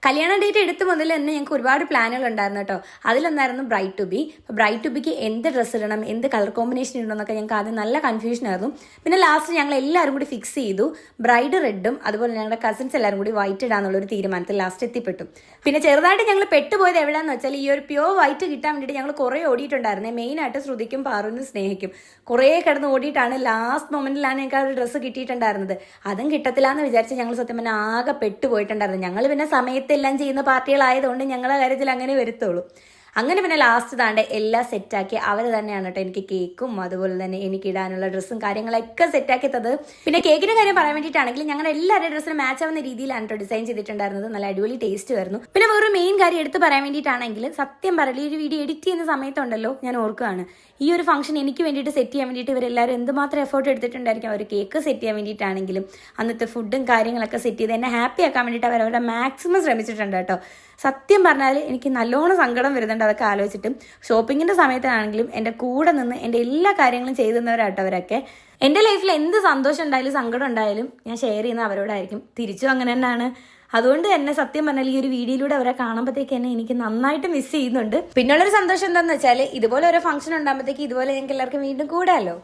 കല്യാണ ഡേറ്റ് എടുത്ത് മുതൽ തന്നെ ഞങ്ങൾക്ക് ഒരുപാട് പ്ലാനുകൾ ഉണ്ടായിരുന്നു കേട്ടോ. അതിലൊന്നായിരുന്നു ബ്രൈഡ് ടു ബി. അപ്പോൾ ബ്രൈഡ് ടു ബിക്ക് എന്ത് ഡ്രസ്സ് ഇടണം, എന്ത് കളർ കോമ്പിനേഷൻ ഇടണമെന്നൊക്കെ ഞങ്ങൾക്ക് ആദ്യം നല്ല കൺഫ്യൂഷൻ ആയിരുന്നു. പിന്നെ ലാസ്റ്റ് ഞങ്ങൾ എല്ലാവരും കൂടി ഫിക്സ് ചെയ്തു, ബ്രൈഡ് റെഡും അതുപോലെ ഞങ്ങളുടെ കസിൻസ് എല്ലാവരും കൂടി വൈറ്റ് ഇടാന്നുള്ളൊരു തീരുമാനത്തിൽ ലാസ്റ്റ് എത്തിപ്പെട്ടു. പിന്നെ ചെറുതായിട്ട് ഞങ്ങൾ പെട്ടുപോയത് എവിടെയാണെന്ന് വെച്ചാൽ, ഈ ഒരു പ്യോർ വൈറ്റ് കിട്ടാൻ വേണ്ടിയിട്ട് ഞങ്ങൾ കുറേ ഓടിയിട്ടുണ്ടായിരുന്നേ. മെയിനായിട്ട് ശ്രുതിക്കും പാറുവിനും സ്നേഹിക്കും കുറേ കിടന്ന് ഓടിയിട്ടാണ് ലാസ്റ്റ് മൊമെന്റിലാണ് ഞങ്ങൾക്ക് ആ ഒരു ഡ്രസ്സ് കിട്ടിയിട്ടുണ്ടായിരുന്നത്. അതും കിട്ടത്തില്ല എന്ന് വിചാരിച്ച് ഞങ്ങൾ സത്യം പറഞ്ഞാൽ ആകെ പെട്ടുപോയിട്ടുണ്ടായിരുന്നു. ഞങ്ങൾ പിന്നെ സമയത്തെല്ലാം ചെയ്യുന്ന പാർട്ടികളായതുകൊണ്ട് ഞങ്ങളുടെ കാര്യത്തിൽ അങ്ങനെ വരുത്തുള്ളൂ. അങ്ങനെ പിന്നെ ലാസ്റ്റ് താണ്ടെ എല്ലാം സെറ്റാക്കി അവർ തന്നെയാണ് കേട്ടോ എനിക്ക് കേക്കും അതുപോലെ തന്നെ എനിക്ക് ഇടാനുള്ള ഡ്രസ്സും കാര്യങ്ങളൊക്കെ സെറ്റാക്കി തന്നത്. പിന്നെ കേക്കിന്റെ കാര്യം പറയാൻ വേണ്ടിയിട്ടാണെങ്കിൽ ഞങ്ങളുടെ എല്ലാവരുടെ ഡ്രസ്സിന് മാച്ച് ആവുന്ന രീതിയിലാണ് കേട്ടോ ഡിസൈൻ ചെയ്തിട്ടുണ്ടായിരുന്നത്. നല്ല അടിപൊളി ടേസ്റ്റ് വരുന്നു. പിന്നെ വേറൊരു മെയിൻ കാര്യം എടുത്ത് പറയാൻ വേണ്ടിയിട്ടാണെങ്കിൽ, സത്യം പറയല് ഈ ഒരു വീഡിയോ എഡിറ്റ് ചെയ്യുന്ന സമയത്തുണ്ടല്ലോ ഞാൻ ഓർക്കുകയാണ്, ഈ ഒരു ഫംഗ്ഷൻ എനിക്ക് വേണ്ടിയിട്ട് സെറ്റ് ചെയ്യാൻ വേണ്ടിയിട്ട് ഇവരെല്ലാവരും എന്തുമാത്രം എഫേർട്ട് എടുത്തിട്ടുണ്ടായിരിക്കും. അവർ കേക്ക് സെറ്റ് ചെയ്യാൻ വേണ്ടിയിട്ടാണെങ്കിലും അന്നത്തെ ഫുഡും കാര്യങ്ങളൊക്കെ സെറ്റ് ചെയ്ത് എന്നെ ഹാപ്പി ആക്കാൻ വേണ്ടിയിട്ട് അവരവരുടെ മാക്സിമം ശ്രമിച്ചിട്ടുണ്ട് കേട്ടോ. സത്യം പറഞ്ഞാൽ എനിക്ക് നല്ലോണം സങ്കടം വരുന്നുണ്ട് അതൊക്കെ ആലോചിച്ചിട്ടും. ഷോപ്പിങ്ങിൻ്റെ സമയത്താണെങ്കിലും എൻ്റെ കൂടെ നിന്ന് എൻ്റെ എല്ലാ കാര്യങ്ങളും ചെയ്തു തന്നവരാട്ടോ അവരൊക്കെ. എൻ്റെ ലൈഫിൽ എന്ത് സന്തോഷം ഉണ്ടായാലും സങ്കടം ഉണ്ടായാലും ഞാൻ ഷെയർ ചെയ്യുന്ന അവരോടായിരിക്കും. തിരിച്ചും അങ്ങനെ തന്നെയാണ്. അതുകൊണ്ട് തന്നെ സത്യം പറഞ്ഞാൽ ഈ ഒരു വീഡിയോയിലൂടെ അവരെ കാണുമ്പോഴത്തേക്ക് തന്നെ എനിക്ക് നന്നായിട്ട് മിസ് ചെയ്യുന്നുണ്ട്. പിന്നുള്ളൊരു സന്തോഷം എന്താണെന്ന് വെച്ചാൽ, ഇതുപോലെ ഓരോ ഫംഗ്ഷൻ ഉണ്ടാകുമ്പോഴത്തേക്ക് ഇതുപോലെ ഞങ്ങൾക്ക് എല്ലാവർക്കും വീണ്ടും കൂടാമല്ലോ.